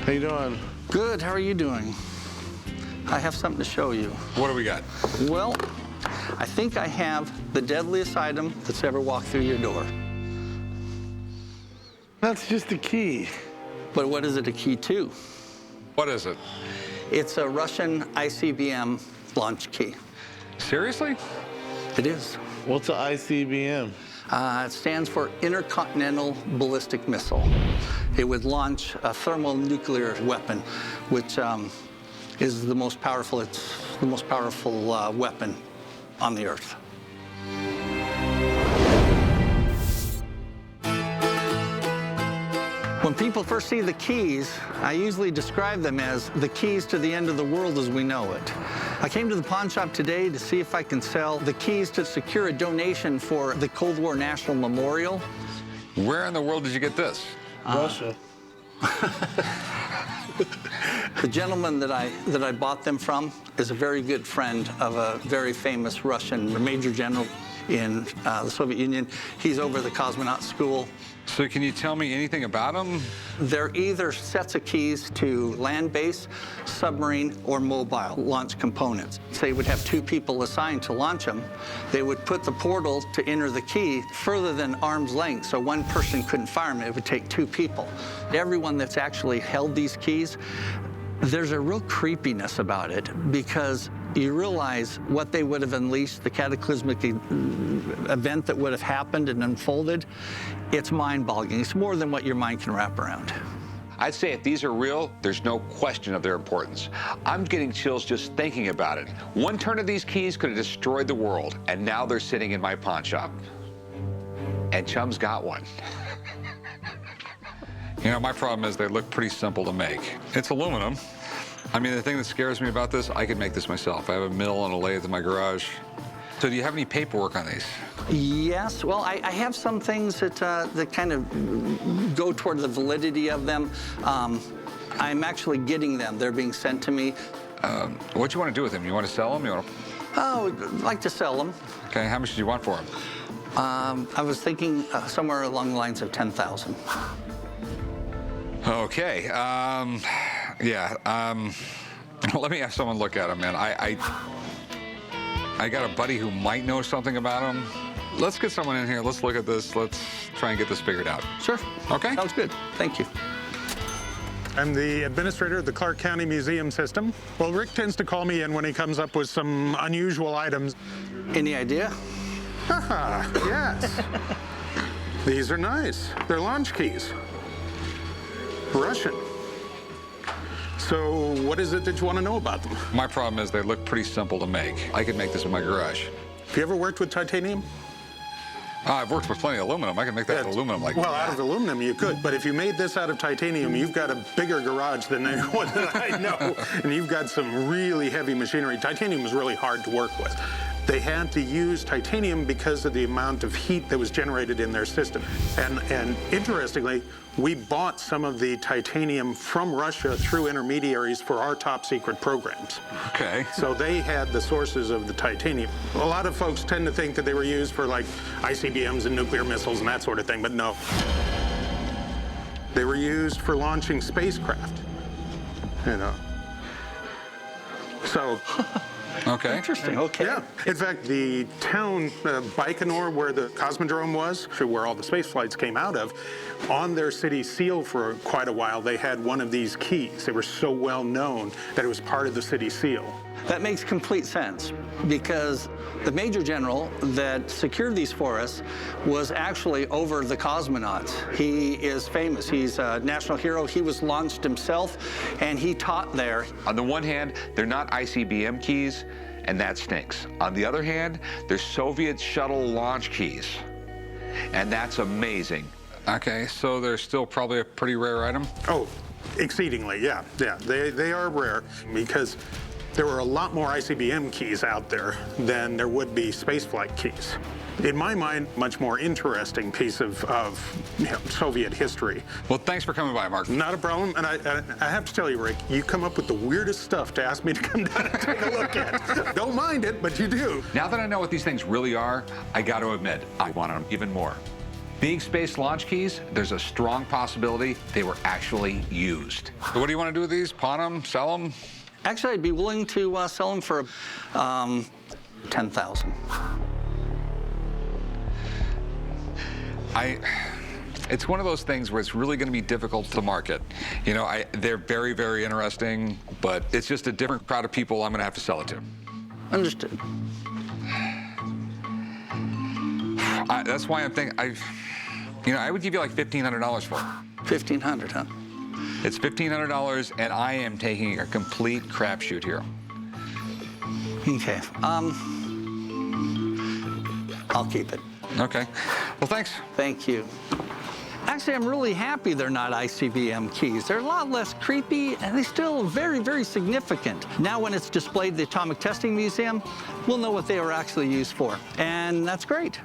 How you doing? Good, how are you doing? I have something to show you. What do we got? Well, I think I have the deadliest item that's ever walked through your door. That's just a key. But what is it a key to? What is it? It's a Russian ICBM launch key. Seriously? It is. What's an ICBM? It stands for Intercontinental Ballistic Missile. It would launch a thermonuclear weapon, which is the most powerful. It's the most powerful weapon on the Earth. When people first see the keys, I usually describe them as the keys to the end of the world as we know it. I came to the pawn shop today to see if I can sell the keys to secure a donation for the Cold War National Memorial. Where in the world did you get this? Russia. The gentleman that I bought them from is a very good friend of a very famous Russian major general in the Soviet Union. He's over the cosmonaut school. So can you tell me anything about them? They're either sets of keys to land-based, submarine, or mobile launch components. They would have two people assigned to launch them. They would put the portal to enter the key further than arm's length, so one person couldn't fire them. It would take two people. Everyone that's actually held these keys, there's a real creepiness about it because you realize what they would have unleashed, the cataclysmic event that would have happened and unfolded. It's mind-boggling. It's more than what your mind can wrap around. I'd say if these are real, there's no question of their importance. I'm getting chills just thinking about it. One turn of these keys could have destroyed the world, and now they're sitting in my pawn shop. And Chum's got one. You know, my problem is they look pretty simple to make. It's aluminum. I mean, the thing that scares me about this, I could make this myself. I have a mill and a lathe in my garage. So do you have any paperwork on these? Yes, well, I have some things that kind of go toward the validity of them. I'm actually getting them. They're being sent to me. What do you want to do with them? You want to sell them? You want to... Oh, I'd like to sell them. Okay, how much do you want for them? I was thinking somewhere along the lines of 10,000. Okay, let me have someone look at them, man. I got a buddy who might know something about them. Let's get someone in here. Let's look at this. Let's try and get this figured out. Sure. Okay. Sounds good. Thank you. I'm the administrator of the Clark County Museum System. Well, Rick tends to call me in when he comes up with some unusual items. Any idea? Haha, yes. These are nice. They're launch keys. Russian. So what is it that you want to know about them? My problem is they look pretty simple to make. I could make this in my garage. Have you ever worked with titanium? I've worked with plenty of aluminum. I can make that with aluminum like that. Well, out of aluminum you could, but if you made this out of titanium, you've got a bigger garage than anyone that I know, and you've got some really heavy machinery. Titanium is really hard to work with. They had to use titanium because of the amount of heat that was generated in their system. And interestingly, we bought some of the titanium from Russia through intermediaries for our top secret programs. Okay. So they had the sources of the titanium. A lot of folks tend to think that they were used for like ICBMs and nuclear missiles and that sort of thing, but no. They were used for launching spacecraft, you know. So. Okay. Interesting. Okay. Yeah. In fact, the town, Baikonur, where the Cosmodrome was, where all the space flights came out of, on their city seal for quite a while, they had one of these keys. They were so well known that it was part of the city seal. That makes complete sense because the major general that secured these for us was actually over the cosmonauts. He is famous. He's a national hero. He was launched himself, and he taught there. On the one hand, they're not ICBM keys, and that stinks. On the other hand, they're Soviet shuttle launch keys, and that's amazing. Okay, so they're still probably a pretty rare item? Oh, exceedingly, yeah. They are rare because there were a lot more ICBM keys out there than there would be spaceflight keys. In my mind, much more interesting piece of Soviet history. Well, thanks for coming by, Mark. Not a problem, and I have to tell you, Rick, you come up with the weirdest stuff to ask me to come down and take a look at. Don't mind it, but you do. Now that I know what these things really are, I got to admit, I want them even more. Being space launch keys, there's a strong possibility they were actually used. So what do you want to do with these? Pawn them? Sell them? Actually, I'd be willing to sell them for $10,000. It's one of those things where it's really going to be difficult to market. You know, they're very, very interesting, but it's just a different crowd of people I'm going to have to sell it to. Understood. That's why I'm thinking, I would give you like $1,500 for it. $1,500, huh? It's $1,500, and I am taking a complete crapshoot here. Okay. I'll keep it. Okay. Well, thanks. Thank you. Actually, I'm really happy they're not ICBM keys. They're a lot less creepy, and they're still very, very significant. Now, when it's displayed at the Atomic Testing Museum, we'll know what they were actually used for, and that's great.